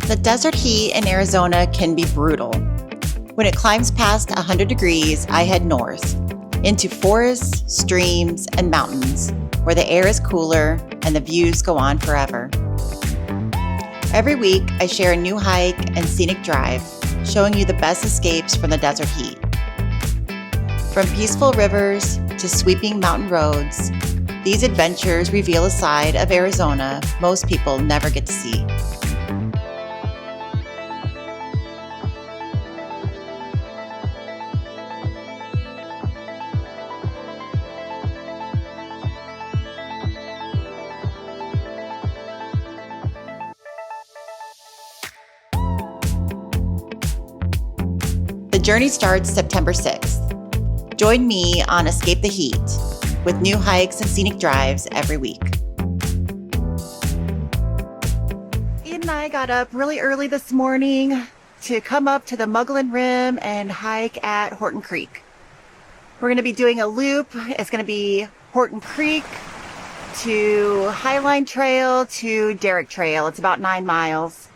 The desert heat in Arizona can be brutal. When it climbs past 100 degrees, I head north into forests, streams, and mountains where the air is cooler and the views go on forever. Every week, I share a new hike and scenic drive, showing you the best escapes from the desert heat. From peaceful rivers to sweeping mountain roads, these adventures reveal a side of Arizona most people never get to see. The journey starts September 6th. Join me on Escape the Heat with new hikes and scenic drives every week. Ian and I got up really early this morning to come up to the Mogollon Rim and hike at Horton Creek. We're going to be doing a loop. It's going to be Horton Creek to Highline Trail to Derrick Trail. It's about 9 miles.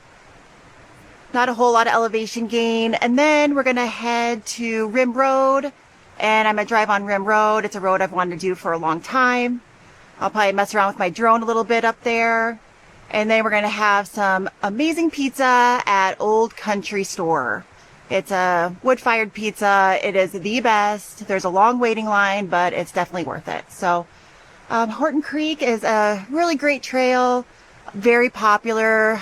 Not a whole lot of elevation gain. And then we're going to head to Rim Road, and I'm going to drive on Rim Road. It's a road I've wanted to do for a long time. I'll probably mess around with my drone a little bit up there. And then we're going to have some amazing pizza at Old Country Store. It's a wood-fired pizza. It is the best. There's a long waiting line, but it's definitely worth it. So Horton Creek is a really great trail. Very popular.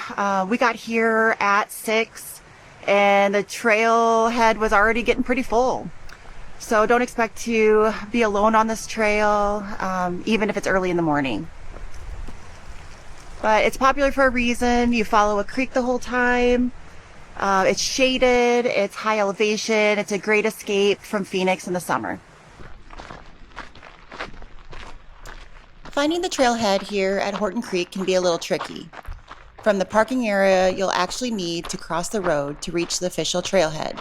We got here at 6 and the trailhead was already getting pretty full. So don't expect to be alone on this trail, even if it's early in the morning. But it's popular for a reason. You follow a creek the whole time. It's shaded, it's high elevation. It's a great escape from Phoenix in the summer. Finding the trailhead here at Horton Creek can be a little tricky. From the parking area, you'll actually need to cross the road to reach the official trailhead.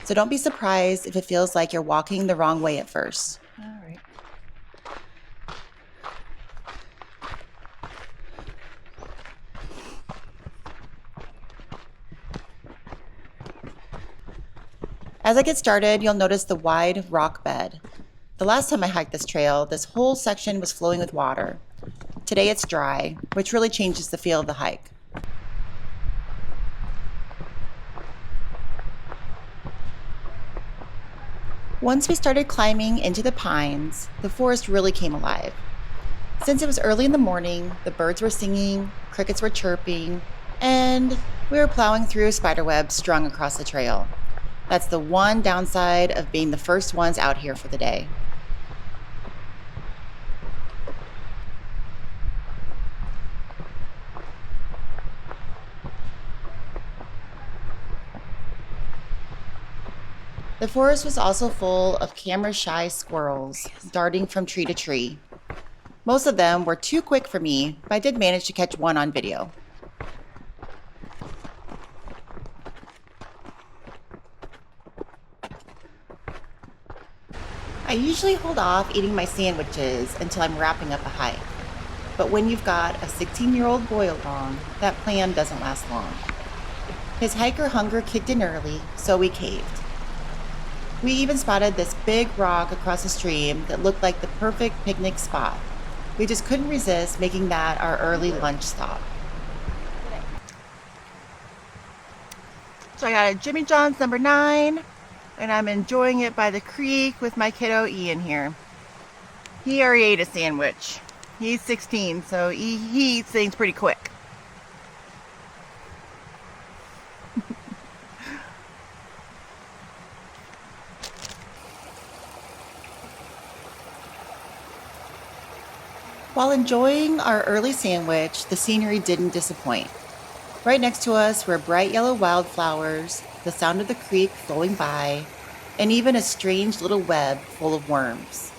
So don't be surprised if it feels like you're walking the wrong way at first. All right. As I get started, you'll notice the wide rock bed. The last time I hiked this trail, this whole section was flowing with water. Today it's dry, which really changes the feel of the hike. Once we started climbing into the pines, the forest really came alive. Since it was early in the morning, the birds were singing, crickets were chirping, and we were plowing through spiderwebs strung across the trail. That's the one downside of being the first ones out here for the day. The forest was also full of camera-shy squirrels darting from tree to tree. Most of them were too quick for me, but I did manage to catch one on video. I usually hold off eating my sandwiches until I'm wrapping up a hike. But when you've got a 16-year-old boy along, that plan doesn't last long. His hiker hunger kicked in early, so we caved. We even spotted this big rock across the stream that looked like the perfect picnic spot. We just couldn't resist making that our early lunch stop. So I got a Jimmy John's number 9, and I'm enjoying it by the creek with my kiddo Ian here. He already ate a sandwich. He's 16, so he eats things pretty quick. While enjoying our early sandwich, the scenery didn't disappoint. Right next to us were bright yellow wildflowers, the sound of the creek flowing by, and even a strange little web full of worms.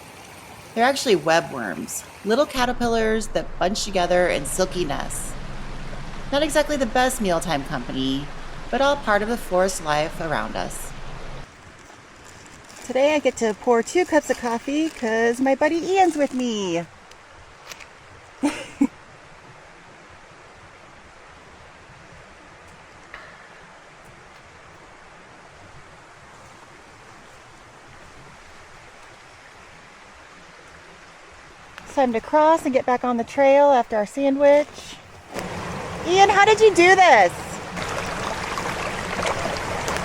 They're actually webworms, little caterpillars that bunch together in silky nests. Not exactly the best mealtime company, but all part of the forest life around us. Today I get to pour 2 cups of coffee because my buddy Ian's with me. time to cross and get back on the trail after our sandwich. Ian, how did you do this?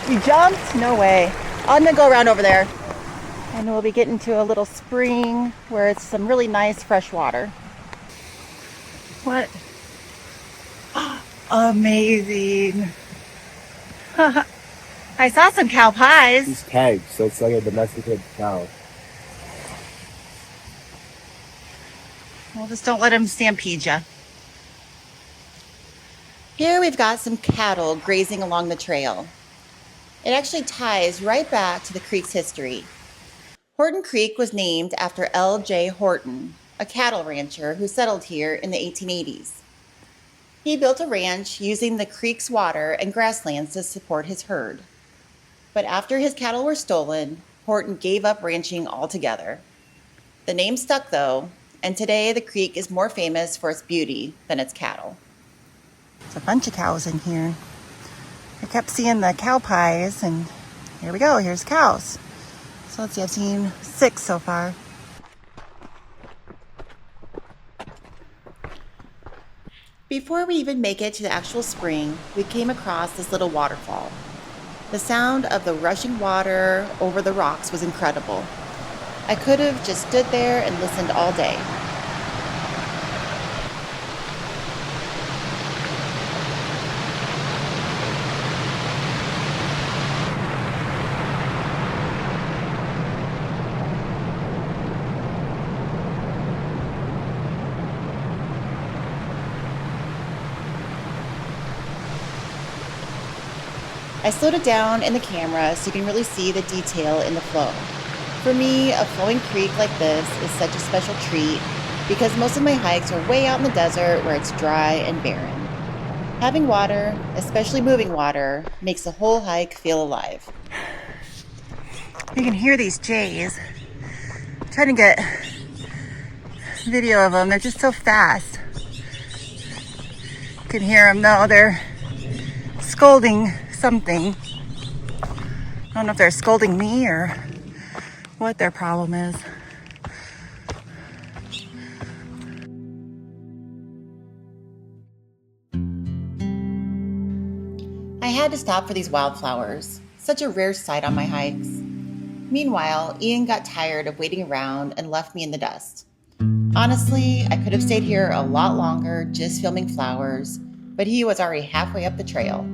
You jumped? No way. I'm gonna go around over there. And we'll be getting to a little spring where it's some really nice fresh water. What? Amazing. I saw some cow pies. He's tagged, so it's like a domesticated cow. Well, just don't let him stampede you. Here we've got some cattle grazing along the trail. It actually ties right back to the creek's history. Horton Creek was named after L.J. Horton, a cattle rancher who settled here in the 1880s. He built a ranch using the creek's water and grasslands to support his herd. But after his cattle were stolen, Horton gave up ranching altogether. The name stuck though, and today the creek is more famous for its beauty than its cattle. There's a bunch of cows in here. I kept seeing the cow pies, and here we go, here's cows. So let's see, I've seen 6 so far. Before we even make it to the actual spring, we came across this little waterfall. The sound of the rushing water over the rocks was incredible. I could have just stood there and listened all day. I slowed it down in the camera so you can really see the detail in the flow. For me, a flowing creek like this is such a special treat because most of my hikes are way out in the desert where it's dry and barren. Having water, especially moving water, makes the whole hike feel alive. You can hear these jays. I'm trying to get video of them. They're just so fast. You can hear them though. They're scolding something. I don't know if they're scolding me or what their problem is. I had to stop for these wildflowers, such a rare sight on my hikes. Meanwhile, Ian got tired of waiting around and left me in the dust. Honestly, I could have stayed here a lot longer just filming flowers, but he was already halfway up the trail.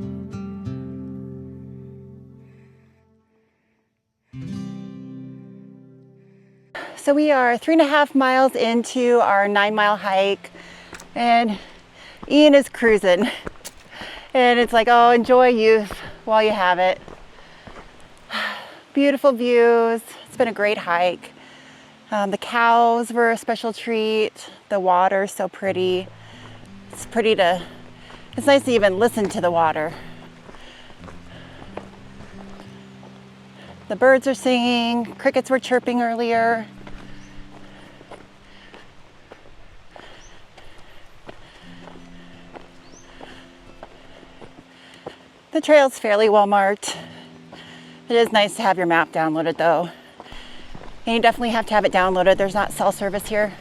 So we are 3.5 miles into our 9-mile hike, and Ian is cruising. And it's like, oh, enjoy youth while you have it. Beautiful views. It's been a great hike. The cows were a special treat. The water's so pretty. It's nice to even listen to the water. The birds are singing. Crickets were chirping earlier. The trail's fairly well marked. It is nice to have your map downloaded though. And you definitely have to have it downloaded. There's not cell service here.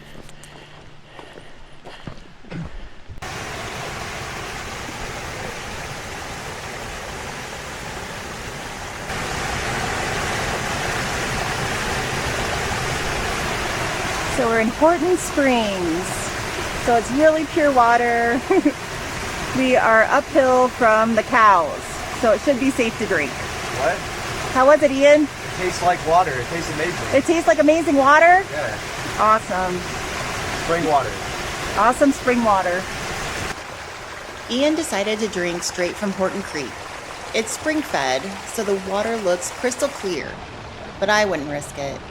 So we're in Horton Springs. So it's really pure water. We are uphill from the cows, so it should be safe to drink. What? How was it, Ian? It tastes like water. It tastes amazing. It tastes like amazing water? Yeah. Awesome. Spring water. Awesome spring water. Ian decided to drink straight from Horton Creek. It's spring-fed, so the water looks crystal clear, but I wouldn't risk it.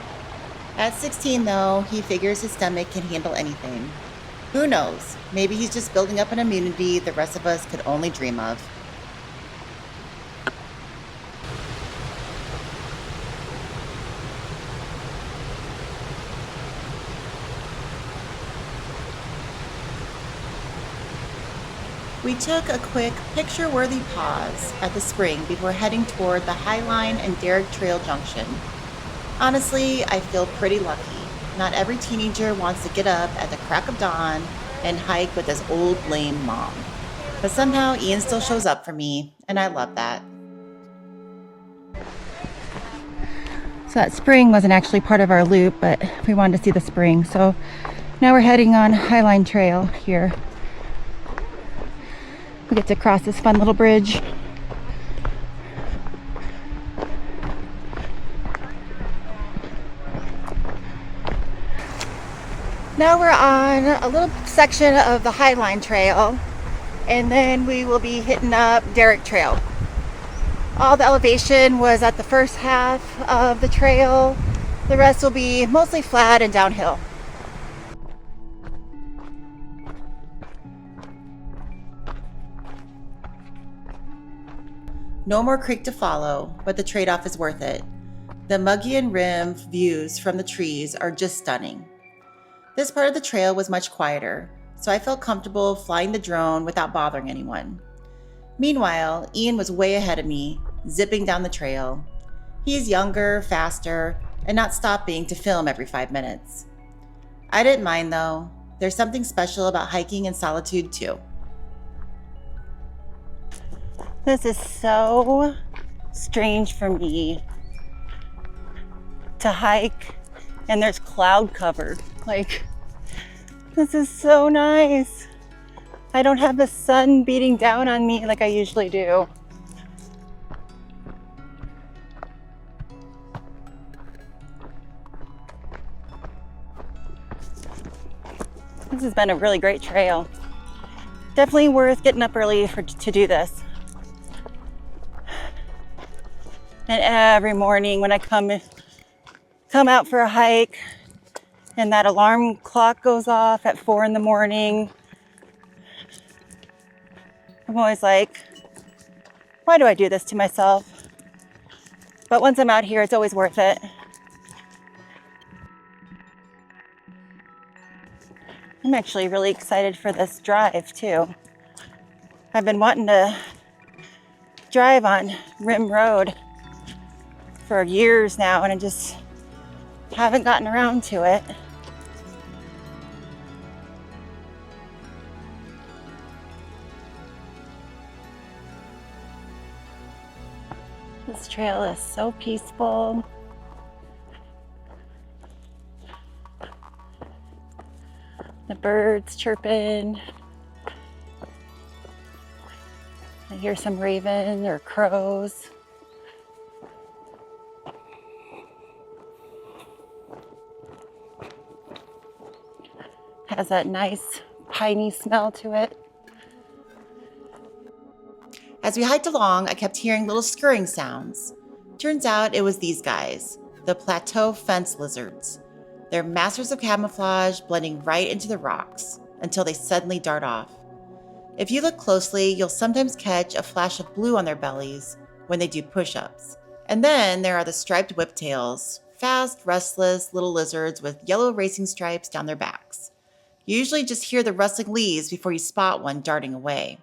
At 16, though, he figures his stomach can handle anything. Who knows? Maybe he's just building up an immunity the rest of us could only dream of. We took a quick picture-worthy pause at the spring before heading toward the Highline and Derrick Trail Junction. Honestly, I feel pretty lucky. Not every teenager wants to get up at the crack of dawn and hike with his old lame mom. But somehow Ian still shows up for me, and I love that. So that spring wasn't actually part of our loop, but we wanted to see the spring. So now we're heading on Highline Trail here. We get to cross this fun little bridge. Now we're on a little section of the Highline Trail, and then we will be hitting up Derrick Trail. All the elevation was at the first half of the trail. The rest will be mostly flat and downhill. No more creek to follow, but the trade-off is worth it. The Mogollon Rim views from the trees are just stunning. This part of the trail was much quieter, so I felt comfortable flying the drone without bothering anyone. Meanwhile, Ian was way ahead of me, zipping down the trail. He's younger, faster, and not stopping to film every 5 minutes. I didn't mind though. There's something special about hiking in solitude too. This is so strange for me to hike and there's cloud cover. Like, this is so nice. I don't have the sun beating down on me like I usually do. This has been a really great trail. Definitely worth getting up early to do this. And every morning when I come out for a hike and that alarm clock goes off at 4 in the morning, I'm always like, why do I do this to myself? But once I'm out here, it's always worth it. I'm actually really excited for this drive too. I've been wanting to drive on Rim Road for years now, and I just haven't gotten around to it. This trail is so peaceful. The birds chirping. I hear some raven or crows. Has that nice piney smell to it. As we hiked along, I kept hearing little scurrying sounds. Turns out it was these guys, the plateau fence lizards. They're masters of camouflage, blending right into the rocks until they suddenly dart off. If you look closely, you'll sometimes catch a flash of blue on their bellies when they do push-ups. And then there are the striped whiptails, fast, restless little lizards with yellow racing stripes down their backs. You usually just hear the rustling leaves before you spot one darting away.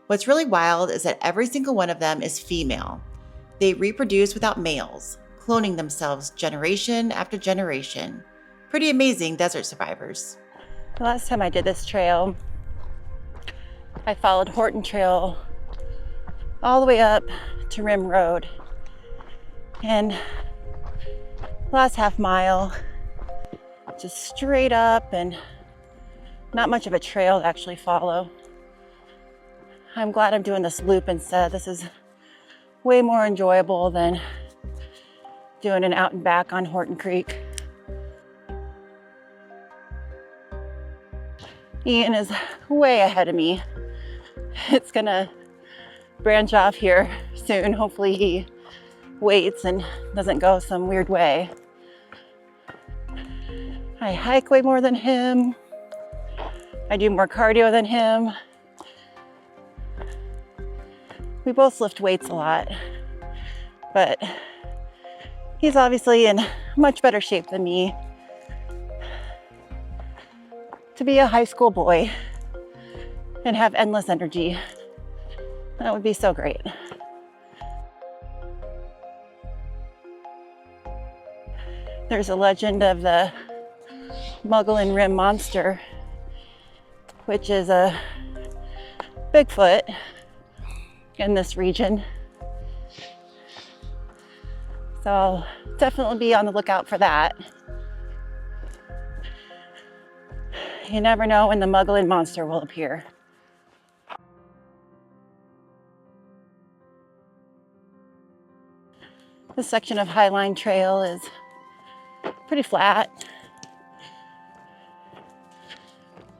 What's really wild is that every single one of them is female. They reproduce without males, cloning themselves generation after generation. Pretty amazing desert survivors. The last time I did this trail, I followed Horton Trail all the way up to Rim Road. And last half mile, just straight up and not much of a trail to actually follow. I'm glad I'm doing this loop instead. This is way more enjoyable than doing an out and back on Horton Creek. Ian is way ahead of me. It's gonna branch off here soon. Hopefully he waits and doesn't go some weird way. I hike way more than him. I do more cardio than him. We both lift weights a lot, but he's obviously in much better shape than me. To be a high school boy and have endless energy, that would be so great. There's a legend of the Mogollon rim monster, which is a Bigfoot in this region. So I'll definitely be on the lookout for that. You never know when the Mogollon monster will appear. This section of Highline Trail is pretty flat.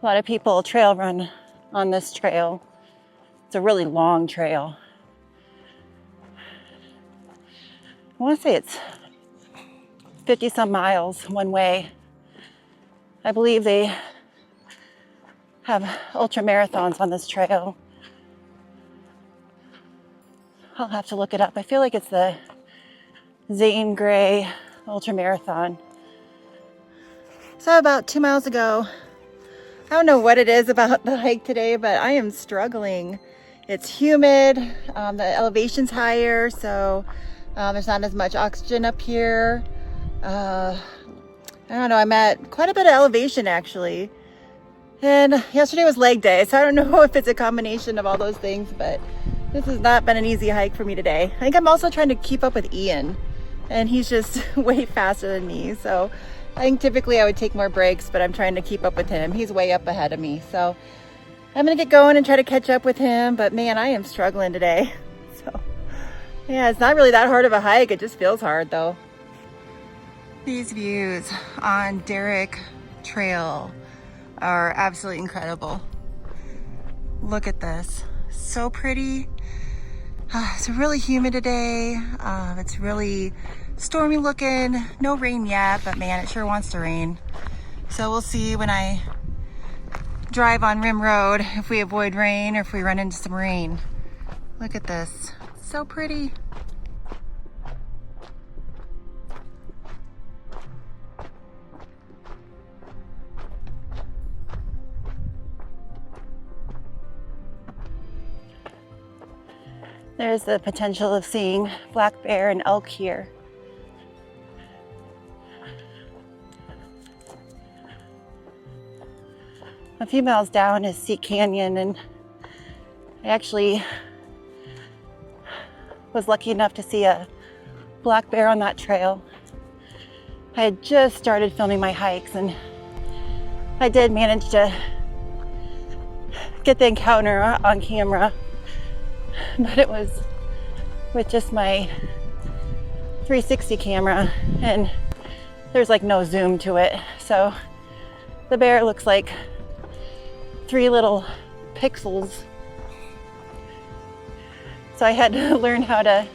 A lot of people trail run on this trail. It's a really long trail. I want to say it's 50 some miles one way. I believe they have ultra marathons on this trail. I'll have to look it up. I feel like it's the Zane Grey Ultra Marathon. So about 2 miles ago, I don't know what it is about the hike today, but I am struggling. It's humid, the elevation's higher, so there's not as much oxygen up here. I don't know, I'm at quite a bit of elevation actually. And yesterday was leg day, so I don't know if it's a combination of all those things, but this has not been an easy hike for me today. I think I'm also trying to keep up with Ian, and he's just way faster than me. So I think typically I would take more breaks, but I'm trying to keep up with him. He's way up ahead of me. So I'm gonna get going and try to catch up with him, but man, I am struggling today. So yeah, it's not really that hard of a hike. It just feels hard though. These views on Derrick Trail are absolutely incredible. Look at this, so pretty. It's really humid today. It's really stormy looking. No rain yet, but man, it sure wants to rain. So we'll see when I drive on Rim Road if we avoid rain or if we run into some rain. Look at this, so pretty. There's the potential of seeing black bear and elk here. A few miles down is Sea Canyon, and I actually was lucky enough to see a black bear on that trail. I had just started filming my hikes, and I did manage to get the encounter on camera. But it was with just my 360 camera, and there's like no zoom to it. So the bear looks like 3 little pixels. So I had to learn how to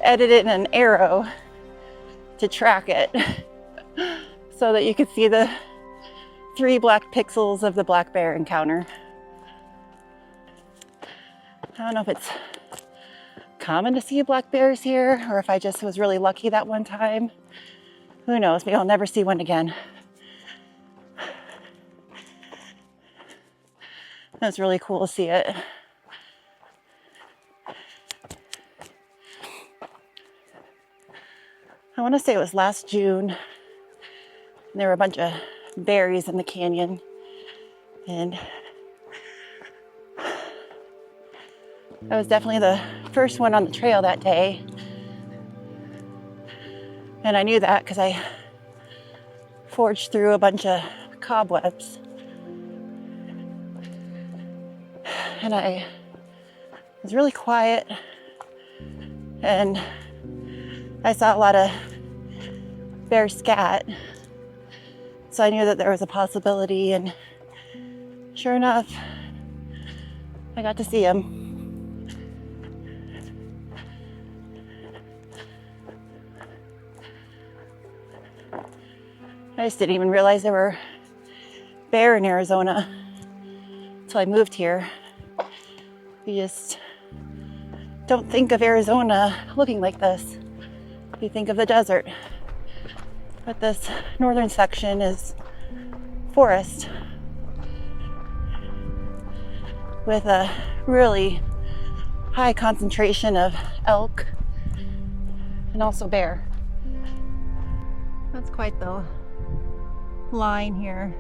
edit it in an arrow to track it so that you could see the 3 black pixels of the black bear encounter. I don't know if it's common to see black bears here or if I just was really lucky that one time. Who knows? Maybe I'll never see one again. That's really cool to see it. I want to say it was last June. And there were a bunch of berries in the canyon. And I was definitely the first one on the trail that day. And I knew that because I forged through a bunch of cobwebs. And I was really quiet. And I saw a lot of bear scat. So I knew that there was a possibility, and sure enough, I got to see him. I just didn't even realize there were bear in Arizona until I moved here. You just don't think of Arizona looking like this. You think of the desert. But this northern section is forest with a really high concentration of elk and also bear. That's quite the line here.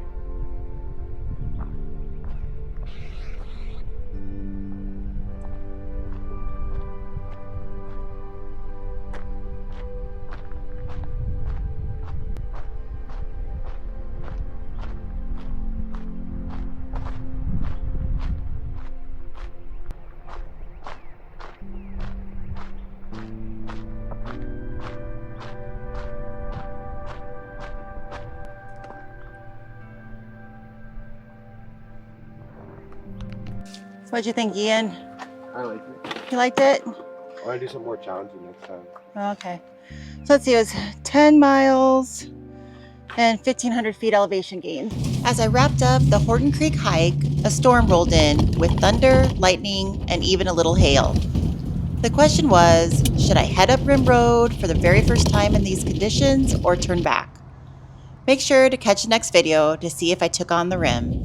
What'd you think, Ian? I like it. You liked it? I want to do some more challenging next time. Okay. So let's see, it was 10 miles and 1,500 feet elevation gain. As I wrapped up the Horton Creek hike, a storm rolled in with thunder, lightning, and even a little hail. The question was, should I head up Rim Road for the very first time in these conditions or turn back? Make sure to catch the next video to see if I took on the rim.